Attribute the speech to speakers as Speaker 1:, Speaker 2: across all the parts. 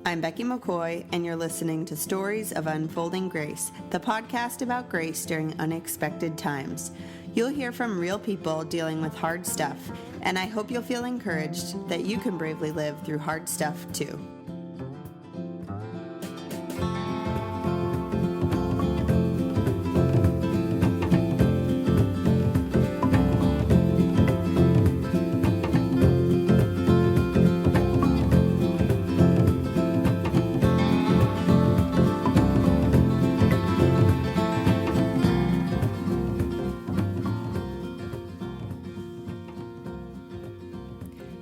Speaker 1: I'm Becky McCoy, and you're listening to Stories of Unfolding Grace, the podcast about grace during unexpected times. You'll hear from real people dealing with hard stuff, and I hope you'll feel encouraged that you can bravely live through hard stuff too.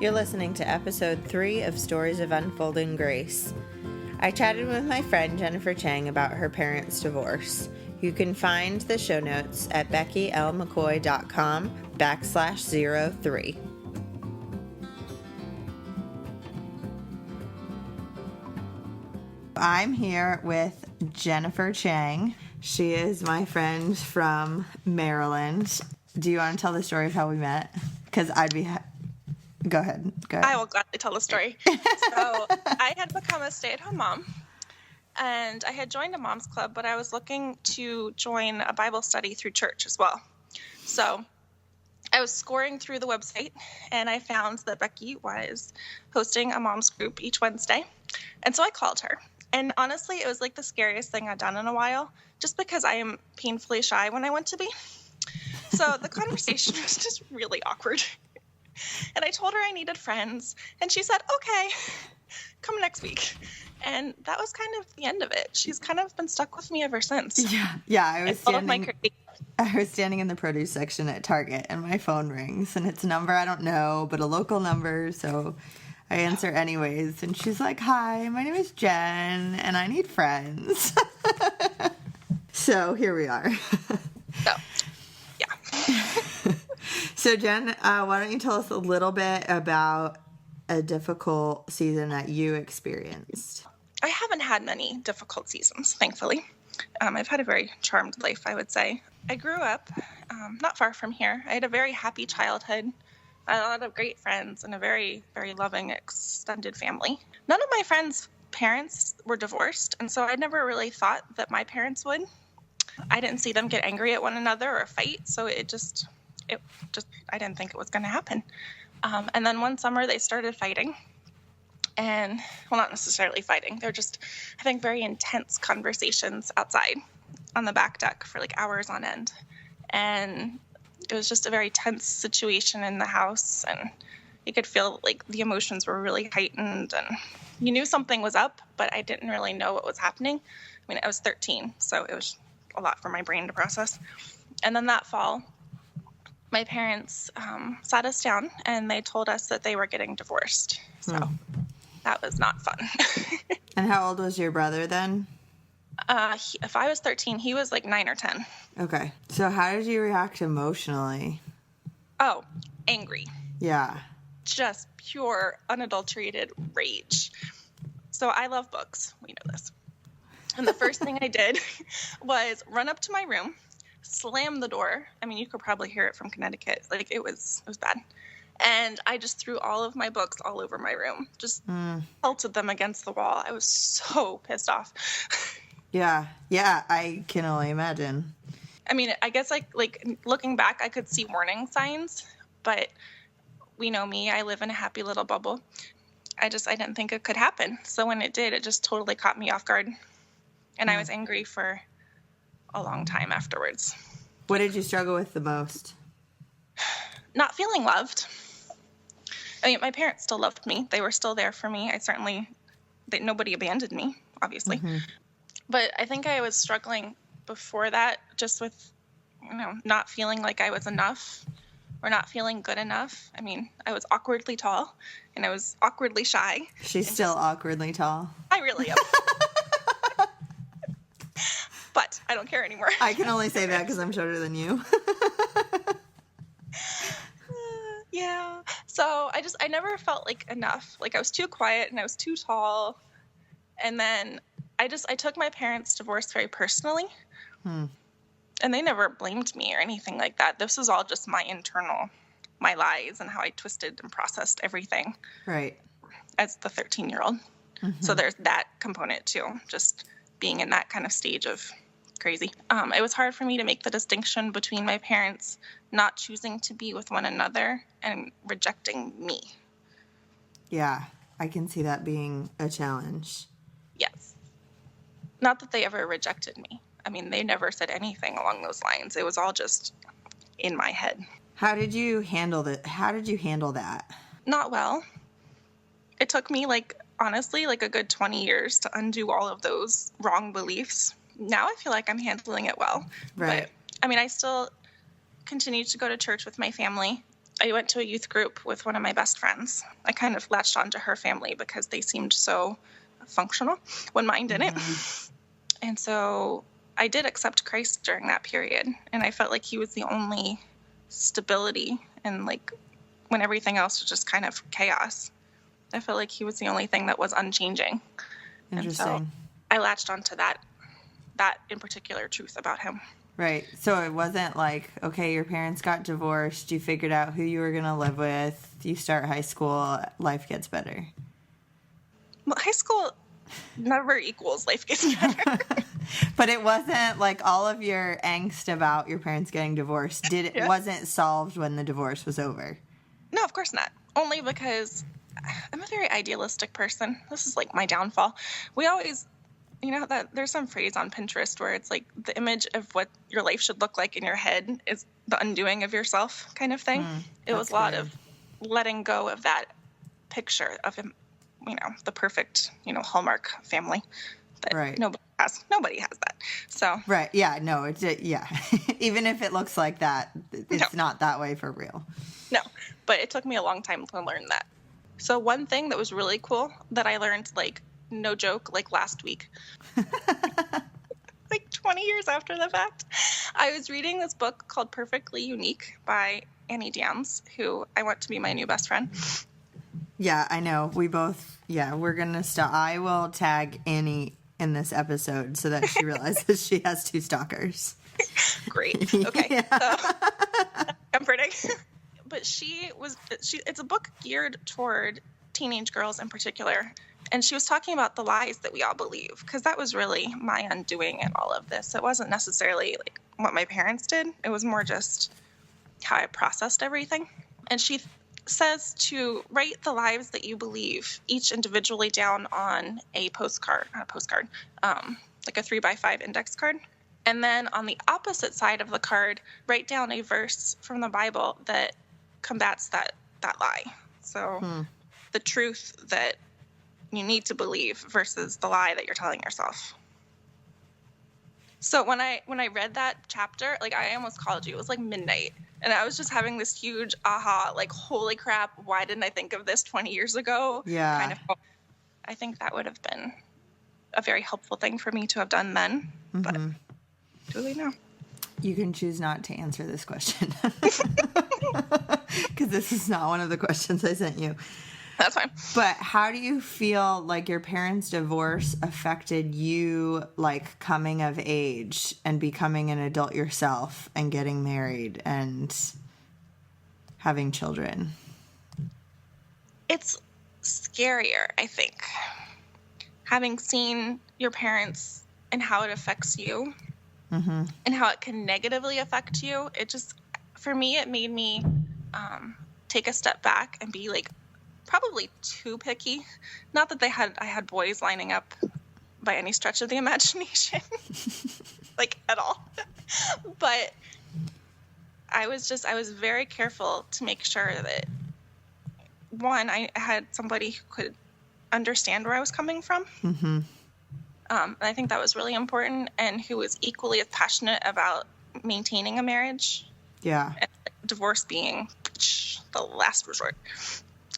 Speaker 1: You're listening to episode 3 of Stories of Unfolding Grace. I chatted with my friend Jennifer Chang about her parents' divorce. You can find the show notes at beckylmccoy.com/03. I'm here with Jennifer Chang. She is my friend from Maryland. Do you want to tell the story of how we met? Because I'd be Go ahead.
Speaker 2: I will gladly tell the story. So I had become a stay-at-home mom, and I had joined a mom's club, but I was looking to join a Bible study through church as well. So I was scoring through the website, and I found that Becky was hosting a mom's group each Wednesday. And so I called her. And honestly, it was like the scariest thing I'd done in a while, just because I am painfully shy when I want to be. So the conversation was just really awkward. And I told her I needed friends, and she said, okay, come next week. And that was kind of the end of it. She's kind of been stuck with me ever since.
Speaker 1: Yeah. I was standing in the produce section at Target, and my phone rings, and it's a number I don't know, but a local number, so I answer anyways. And she's like, hi, my name is Jen, and I need friends. So here we are.
Speaker 2: So, yeah.
Speaker 1: So, Jen, why don't you tell us a little bit about a difficult season that you experienced?
Speaker 2: I haven't had many difficult seasons, thankfully. I've had a very charmed life, I would say. I grew up not far from here. I had a very happy childhood, a lot of great friends, and a very, very loving extended family. None of my friends' parents were divorced, and so I never really thought that my parents would. I didn't see them get angry at one another or fight, so I didn't think it was going to happen. And then one summer they started fighting, and, well, not necessarily fighting. They're just having very intense conversations outside on the back deck for like hours on end. And it was just a very tense situation in the house, and you could feel like the emotions were really heightened, and you knew something was up, but I didn't really know what was happening. I mean, I was 13, so it was a lot for my brain to process. And then that fall, my parents sat us down, and they told us that they were getting divorced. So that was not fun.
Speaker 1: And how old was your brother then?
Speaker 2: If I was 13, he was like 9 or 10.
Speaker 1: Okay. So how did you react emotionally?
Speaker 2: Oh, angry.
Speaker 1: Yeah.
Speaker 2: Just pure, unadulterated rage. So I love books. We know this. And the first thing I did was run up to my room, slam the door. I mean, you could probably hear it from Connecticut. Like, it was bad. And I just threw all of my books all over my room, just pelted them against the wall. I was so pissed off.
Speaker 1: Yeah, I can only imagine.
Speaker 2: I mean, I guess like looking back, I could see warning signs, but we know me. I live in a happy little bubble. I didn't think it could happen. So when it did, it just totally caught me off guard. And I was angry for a long time afterwards.
Speaker 1: What did you struggle with the most?
Speaker 2: Not feeling loved. I mean, my parents still loved me. They were still there for me. Nobody abandoned me, obviously. Mm-hmm. But I think I was struggling before that just with, not feeling like I was enough or not feeling good enough. I mean, I was awkwardly tall and I was awkwardly shy.
Speaker 1: She's still awkwardly tall.
Speaker 2: I really am. But I don't care anymore.
Speaker 1: I can only say that because I'm shorter than you.
Speaker 2: Yeah. So I never felt like enough. Like I was too quiet and I was too tall. And then I took my parents' divorce very personally. And they never blamed me or anything like that. This was all just my lies and how I twisted and processed everything.
Speaker 1: Right.
Speaker 2: As the 13-year-old. So there's that component too, just being in that kind of stage of crazy. It was hard for me to make the distinction between my parents not choosing to be with one another and rejecting me.
Speaker 1: Yeah, I can see that being a challenge.
Speaker 2: Yes. Not that they ever rejected me. I mean, they never said anything along those lines. It was all just in my head.
Speaker 1: How did you handle that? How did you handle that?
Speaker 2: Not well. It took me, honestly, a good 20 years to undo all of those wrong beliefs. Now I feel like I'm handling it well.
Speaker 1: Right.
Speaker 2: But, I mean, I still continue to go to church with my family. I went to a youth group with one of my best friends. I kind of latched onto her family because they seemed so functional when mine didn't. And so I did accept Christ during that period. And I felt like he was the only stability, and when everything else was just kind of chaos, I felt like he was the only thing that was unchanging.
Speaker 1: Interesting.
Speaker 2: And so I latched onto that in particular truth about him.
Speaker 1: Right. So it wasn't okay, your parents got divorced, you figured out who you were going to live with, you start high school, life gets better.
Speaker 2: Well, high school never equals life gets better.
Speaker 1: But it wasn't all of your angst about your parents getting divorced. Wasn't solved when the divorce was over?
Speaker 2: No, of course not. Only because I'm a very idealistic person. This is my downfall. We always, that there's some phrase on Pinterest where it's the image of what your life should look like in your head is the undoing of yourself kind of thing. It was a lot of letting go of that picture of him, the perfect, Hallmark family that
Speaker 1: right.
Speaker 2: Nobody has that. So
Speaker 1: right, yeah, no, yeah. Even if it looks like that, it's not that way for real.
Speaker 2: No, but it took me a long time to learn that. So one thing that was really cool that I learned, no joke, last week, 20 years after the fact, I was reading this book called Perfectly Unique by Annie Dams, who I want to be my new best friend.
Speaker 1: Yeah, I know. We both, we're going to stop. I will tag Annie in this episode so that she realizes she has 2 stalkers.
Speaker 2: Great. Okay.
Speaker 1: Yeah.
Speaker 2: So, comforting. But it's a book geared toward teenage girls in particular. And she was talking about the lies that we all believe, because that was really my undoing in all of this. It wasn't necessarily what my parents did. It was more just how I processed everything. And she says to write the lies that you believe each individually down on a postcard, not a postcard, a 3x5 index card. And then on the opposite side of the card, write down a verse from the Bible that combats that lie. So the truth that you need to believe versus the lie that you're telling yourself. So when I read that chapter, I almost called you. It was midnight. And I was just having this huge aha, holy crap, why didn't I think of this 20 years ago?
Speaker 1: Yeah.
Speaker 2: Kind of. I think that would have been a very helpful thing for me to have done then. But do we know?
Speaker 1: You can choose not to answer this question. Because this is not one of the questions I sent you.
Speaker 2: That's fine.
Speaker 1: But how do you feel your parents' divorce affected you, coming of age and becoming an adult yourself and getting married and having children?
Speaker 2: It's scarier, I think. Having seen your parents and how it affects you and how it can negatively affect you, for me, it made me take a step back and be probably too picky. Not that I had boys lining up by any stretch of the imagination, at all. But I was very careful to make sure that, one, I had somebody who could understand where I was coming from. And I think that was really important, and who was equally as passionate about maintaining a marriage.
Speaker 1: Yeah.
Speaker 2: And divorce being the last resort.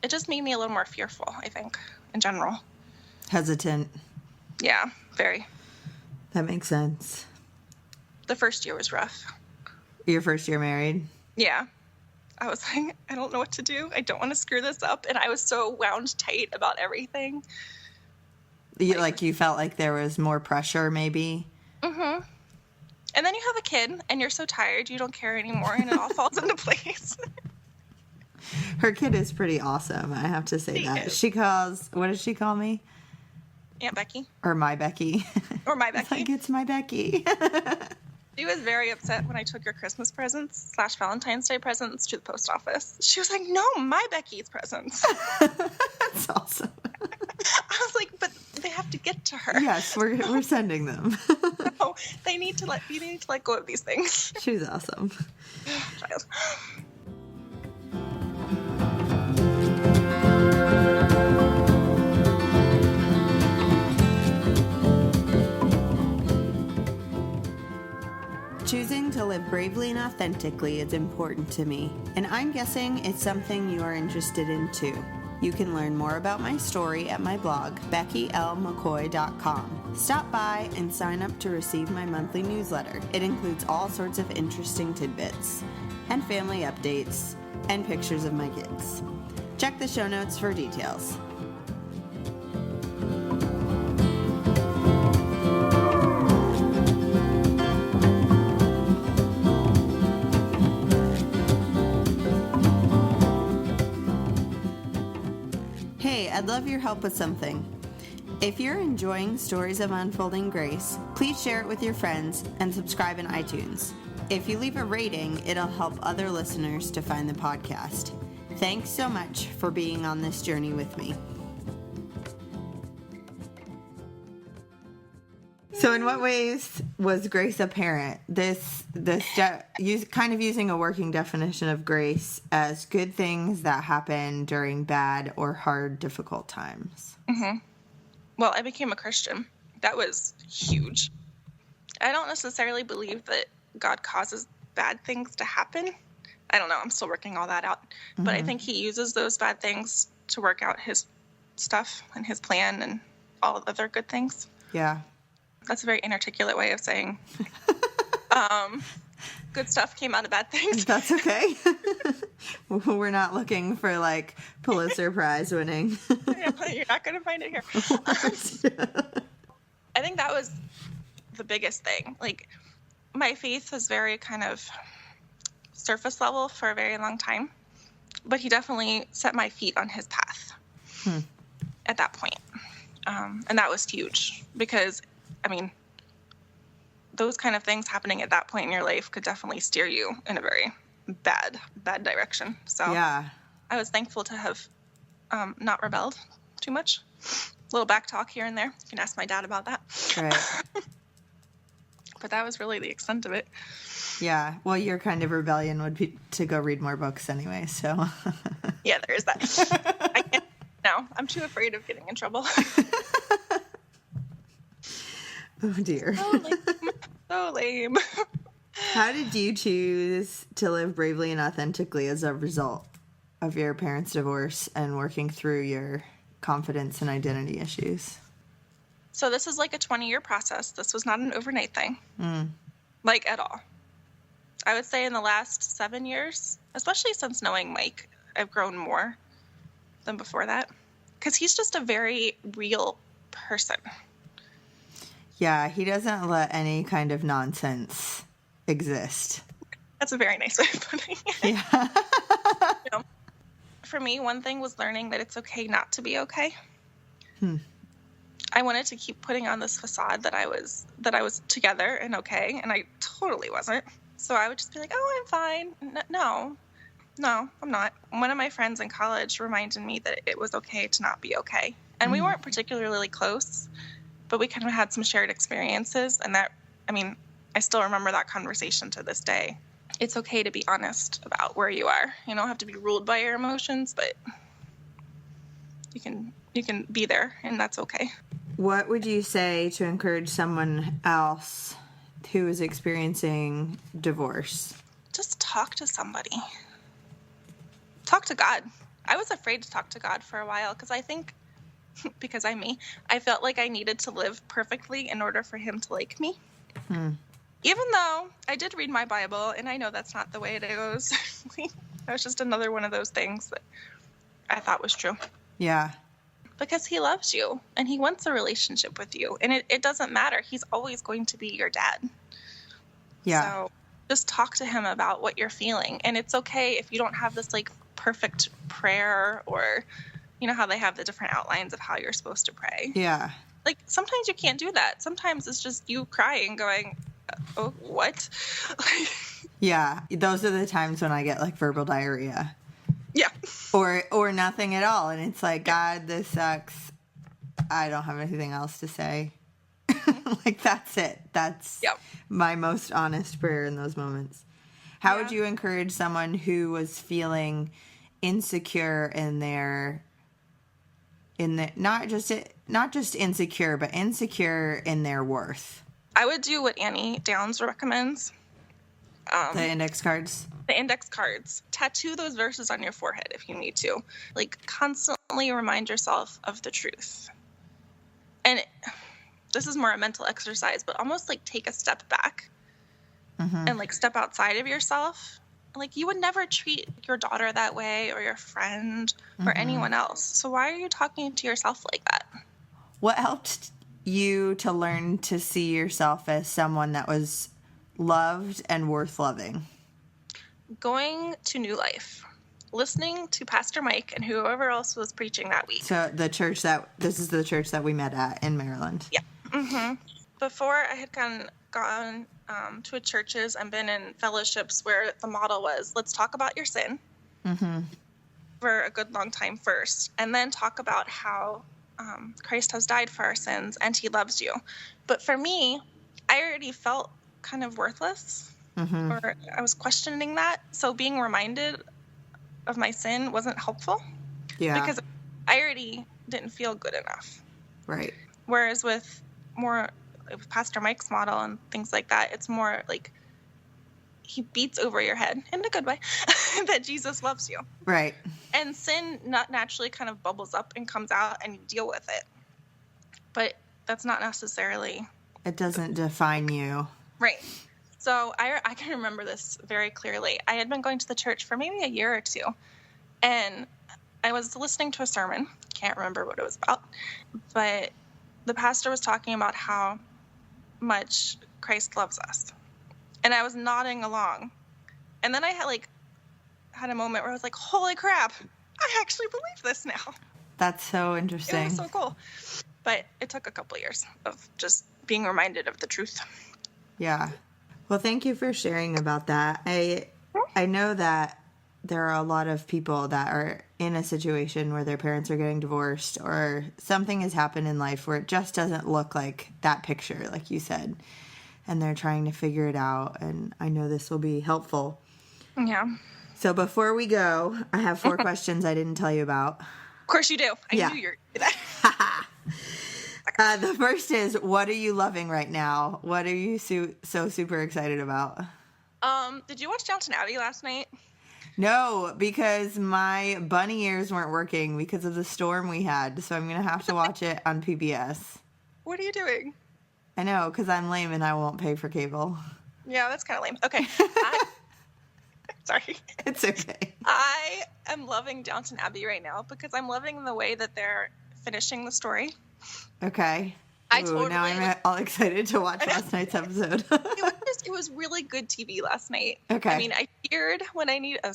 Speaker 2: It just made me a little more fearful, I think, in general.
Speaker 1: Hesitant.
Speaker 2: Yeah, very.
Speaker 1: That makes sense.
Speaker 2: The first year was rough.
Speaker 1: Your first year married?
Speaker 2: Yeah. I was I don't know what to do. I don't want to screw this up. And I was so wound tight about everything.
Speaker 1: You felt like there was more pressure, maybe?
Speaker 2: Mm-hmm. And then you have a kid, and you're so tired, you don't care anymore, and it all falls into place.
Speaker 1: Her kid is pretty awesome, I have to say that. She calls, what does she call me?
Speaker 2: Aunt Becky.
Speaker 1: Or my Becky.
Speaker 2: Or my
Speaker 1: It's
Speaker 2: Becky.
Speaker 1: like, it's my Becky.
Speaker 2: She was very upset when I took your Christmas presents / Valentine's Day presents to the post office. She was like, no, my Becky's presents.
Speaker 1: That's awesome.
Speaker 2: I was like, but they have to get to her.
Speaker 1: Yes, we're sending them.
Speaker 2: No, you need to let go of these things.
Speaker 1: She's awesome.
Speaker 2: Child.
Speaker 1: Choosing to live bravely and authentically is important to me, and I'm guessing it's something you are interested in too. You can learn more about my story at my blog, beckylmccoy.com. Stop by and sign up to receive my monthly newsletter. It includes all sorts of interesting tidbits, and family updates, and pictures of my kids. Check the show notes for details. Hey, I'd love your help with something. If you're enjoying Stories of Unfolding Grace, please share it with your friends and subscribe in iTunes. If you leave a rating, it'll help other listeners to find the podcast. Thanks so much for being on this journey with me. So in what ways was grace apparent? Kind of using a working definition of grace as good things that happen during bad or hard, difficult times.
Speaker 2: Mm-hmm. Well, I became a Christian. That was huge. I don't necessarily believe that God causes bad things to happen. I don't know. I'm still working all that out. Mm-hmm. But I think he uses those bad things to work out his stuff and his plan and all other good things.
Speaker 1: Yeah.
Speaker 2: That's a very inarticulate way of saying good stuff came out of bad things.
Speaker 1: That's okay. We're not looking for, like, Pulitzer Prize winning.
Speaker 2: Yeah, you're not going to find it here. I think that was the biggest thing. Like, my faith was very kind of surface level for a very long time, but he definitely set my feet on his path at that point. And that was huge because, I mean, those kind of things happening at that point in your life could definitely steer you in a very bad direction. So yeah. I was thankful to have not rebelled too much. A little back talk here and there. You can ask my dad about that.
Speaker 1: Right.
Speaker 2: But that was really the extent of it.
Speaker 1: Yeah. Well, your kind of rebellion would be to go read more books anyway, so.
Speaker 2: Yeah, there is that. I can't. No, I'm too afraid of getting in trouble.
Speaker 1: Oh, dear.
Speaker 2: So lame.
Speaker 1: How did you choose to live bravely and authentically as a result of your parents' divorce and working through your confidence and identity issues?
Speaker 2: So this is like a 20-year process. This was not an overnight thing. Like, at all. I would say in the last 7 years, especially since knowing Mike, I've grown more than before that. Because he's just a very real person.
Speaker 1: Yeah, he doesn't let any kind of nonsense exist.
Speaker 2: That's a very nice way of putting it.
Speaker 1: Yeah.
Speaker 2: You know, for me, one thing was learning that it's okay not to be okay. I wanted to keep putting on this facade that I was together and okay, and I totally wasn't. So I would just be like, oh, I'm fine. No, I'm not. One of my friends in college reminded me that it was okay to not be okay. And we weren't particularly close, but we kind of had some shared experiences. And that, I mean, I still remember that conversation to this day. It's okay to be honest about where you are. You don't have to be ruled by your emotions, but you can be there, and that's okay.
Speaker 1: What would you say to encourage someone else who is experiencing divorce?
Speaker 2: Just talk to somebody. Talk to God. I was afraid to talk to God for a while because I think, because I'm me, I felt like I needed to live perfectly in order for him to like me. Even though I did read my Bible, and I know that's not the way it goes. That was just another one of those things that I thought was true.
Speaker 1: Yeah.
Speaker 2: Because he loves you, and he wants a relationship with you. And it doesn't matter. He's always going to be your dad.
Speaker 1: Yeah.
Speaker 2: So just talk to him about what you're feeling. And it's okay if you don't have this, like, perfect prayer or, you know, how they have the different outlines of how you're supposed to pray.
Speaker 1: Yeah.
Speaker 2: Like, sometimes you can't do that. Sometimes it's just you crying, going, oh, what?
Speaker 1: Yeah, those are the times when I get like verbal diarrhea.
Speaker 2: Yeah.
Speaker 1: Or nothing at all. And it's like, God, this sucks. I don't have anything else to say. Like, that's it. That's my most honest prayer in those moments. How would you encourage someone who was feeling insecure in not just insecure, but insecure in their worth?
Speaker 2: I would do what Annie Downs recommends.
Speaker 1: The index cards?
Speaker 2: The index cards. Tattoo those verses on your forehead if you need to. Like, constantly remind yourself of the truth. And this is more a mental exercise, but almost like take a step back and like step outside of yourself. Like, you would never treat your daughter that way, or your friend, or anyone else. So why are you talking to yourself like that?
Speaker 1: What helped you to learn to see yourself as someone that was loved and worth loving?
Speaker 2: Going to New Life, listening to Pastor Mike and whoever else was preaching that week.
Speaker 1: So this is the church that we met at in Maryland.
Speaker 2: Yeah. Before I had gone to churches and been in fellowships where the model was, let's talk about your sin for a good long time first, and then talk about how Christ has died for our sins and he loves you. But for me, I already felt kind of worthless, or I was questioning that. So being reminded of my sin wasn't helpful. Yeah. Because I already didn't feel good enough. Right. Whereas with Pastor Mike's model and things like that, it's more like he beats over your head in a good way that Jesus loves you. Right. And sin not naturally kind of bubbles up and comes out and you deal with it. But that's not necessarily...
Speaker 1: It doesn't define you.
Speaker 2: Right. So I can remember this very clearly. I had been going to the church for maybe a year or two, and I was listening to a sermon. Can't remember what it was about, but the pastor was talking about how much Christ loves us. And I was nodding along. And then I had a moment where I was like, holy crap, I actually believe this now.
Speaker 1: That's so interesting.
Speaker 2: It was so cool. But it took a couple of years of just being reminded of the truth.
Speaker 1: Yeah. Well, thank you for sharing about that. I know that there are a lot of people that are in a situation where their parents are getting divorced, or something has happened in life where it just doesn't look like that picture, like you said, and they're trying to figure it out. And I know this will be helpful. Yeah. So before we go, I have 4 questions I didn't tell you about.
Speaker 2: Of course you do. I knew you were that.
Speaker 1: The first is, what are you loving right now? What are you so super excited about?
Speaker 2: Did you watch Downton Abbey last night?
Speaker 1: No, because my bunny ears weren't working because of the storm we had. So I'm going to have to watch it on PBS.
Speaker 2: What are you doing?
Speaker 1: I know, because I'm lame and I won't pay for cable.
Speaker 2: Yeah, that's kind of lame. Okay. Sorry.
Speaker 1: It's okay.
Speaker 2: I am loving Downton Abbey right now because I'm loving the way that they're finishing the story.
Speaker 1: Okay. Now I'm all excited to watch last night's episode.
Speaker 2: It was really good TV last night. Okay. I mean, I cheered when I needed. I'm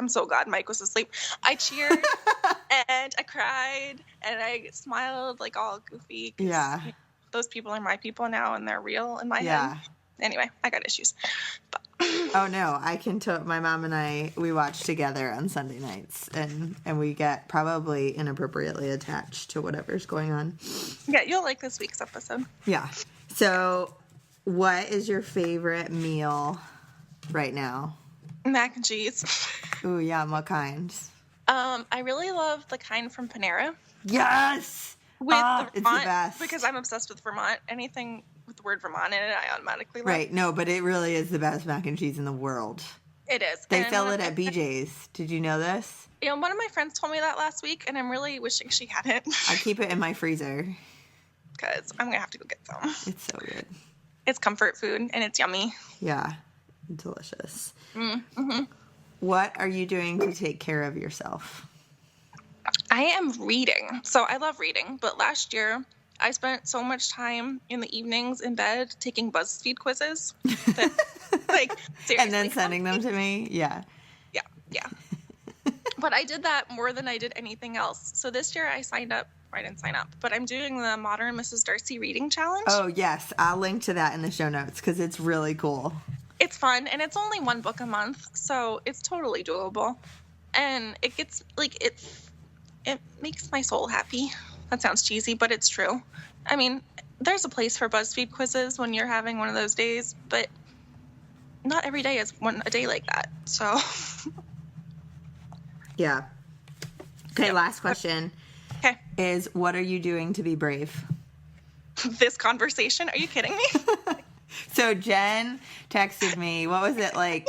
Speaker 2: so glad Mike was asleep. I cheered and I cried and I smiled like all goofy. Yeah. Those people are my people now and they're real in my head. Anyway, I got issues. But.
Speaker 1: Oh no, I can my mom and we watch together on Sunday nights, and we get probably inappropriately attached to whatever's going on.
Speaker 2: Yeah, you'll like this week's episode.
Speaker 1: Yeah. So, what is your favorite meal right now?
Speaker 2: Mac and cheese.
Speaker 1: Ooh, yeah, what kind?
Speaker 2: I really love the kind from Panera.
Speaker 1: Yes!
Speaker 2: With the Vermont,
Speaker 1: it's the best.
Speaker 2: Because I'm obsessed with Vermont. Anything with the word Vermont in it, I automatically love.
Speaker 1: Right, no, but it really is the best mac and cheese in the world.
Speaker 2: It is.
Speaker 1: They sell it at BJ's. Did you know this?
Speaker 2: You know, one of my friends told me that last week, and I'm really wishing she hadn't.
Speaker 1: I keep it in my freezer.
Speaker 2: Because I'm going to have to go get some.
Speaker 1: It's so good.
Speaker 2: It's comfort food, and it's yummy.
Speaker 1: Yeah, delicious. Mm-hmm. What are you doing to take care of yourself?
Speaker 2: I am reading. So I love reading, but last year I spent so much time in the evenings in bed taking BuzzFeed quizzes. That, seriously.
Speaker 1: And then sending them to me? Yeah.
Speaker 2: Yeah. But I did that more than I did anything else. So this year I signed up I didn't sign up. But I'm doing the Modern Mrs. Darcy Reading Challenge.
Speaker 1: Oh, yes. I'll link to that in the show notes because it's really cool.
Speaker 2: It's fun, and it's only one book a month, so it's totally doable. And it gets, like, it makes my soul happy. That sounds cheesy, but it's true. I mean, there's a place for BuzzFeed quizzes when you're having one of those days, but not every day is a day like that. So,
Speaker 1: yeah. Okay, last question.
Speaker 2: Okay.
Speaker 1: Is what are you doing to be brave?
Speaker 2: This conversation? Are you kidding me?
Speaker 1: So Jen texted me, what was it, like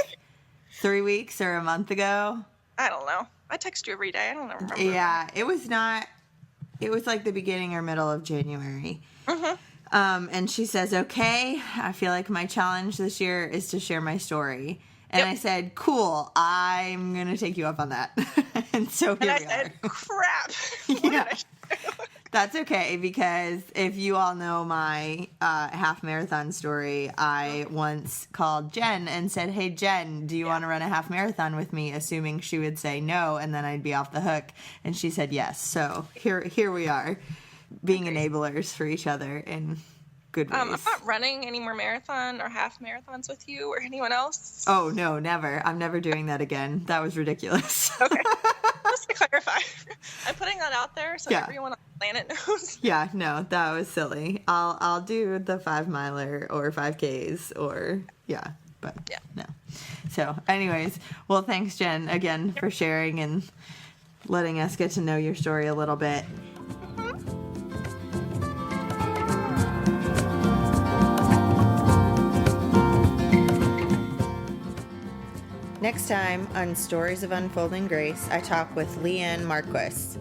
Speaker 1: 3 weeks or a month ago?
Speaker 2: I don't know. I text you every day. I don't remember.
Speaker 1: Yeah, it was like the beginning or middle of January.
Speaker 2: Mm-hmm.
Speaker 1: And she says, okay, I feel like my challenge this year is to share my story. And I said, cool, I'm going to take you up on that. And so here we are.
Speaker 2: said, crap.
Speaker 1: Yeah. That's okay, because if you all know my half marathon story, I once called Jen and said, hey, Jen, do you want to run a half marathon with me? Assuming she would say no, and then I'd be off the hook. And she said yes. So here we are, being enablers for each other in good ways.
Speaker 2: I'm not running any more marathon or half marathons with you or anyone else.
Speaker 1: Oh, no, never. I'm never doing that again. That was ridiculous.
Speaker 2: Okay. Just to clarify. I'm putting that out there so everyone on the planet knows.
Speaker 1: Yeah, no, that was silly. I'll do the 5 miler or 5Ks or but no. So anyways, well, thanks Jen again for sharing and letting us get to know your story a little bit. Next time on Stories of Unfolding Grace, I talk with Leanne Marquis.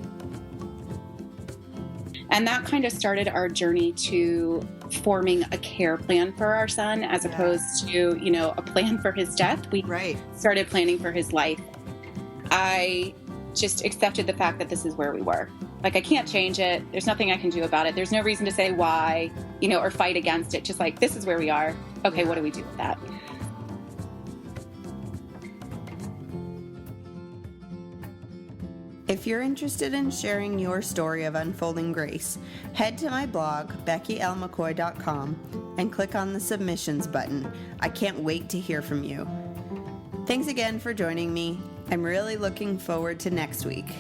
Speaker 3: And that kind of started our journey to forming a care plan for our son as opposed to, a plan for his death. We started planning for his life. I just accepted the fact that this is where we were. Like, I can't change it. There's nothing I can do about it. There's no reason to say why, or fight against it. Just like, this is where we are. Okay, what do we do with that?
Speaker 1: If you're interested in sharing your story of unfolding grace, head to my blog, beckylmccoy.com, and click on the submissions button. I can't wait to hear from you. Thanks again for joining me. I'm really looking forward to next week.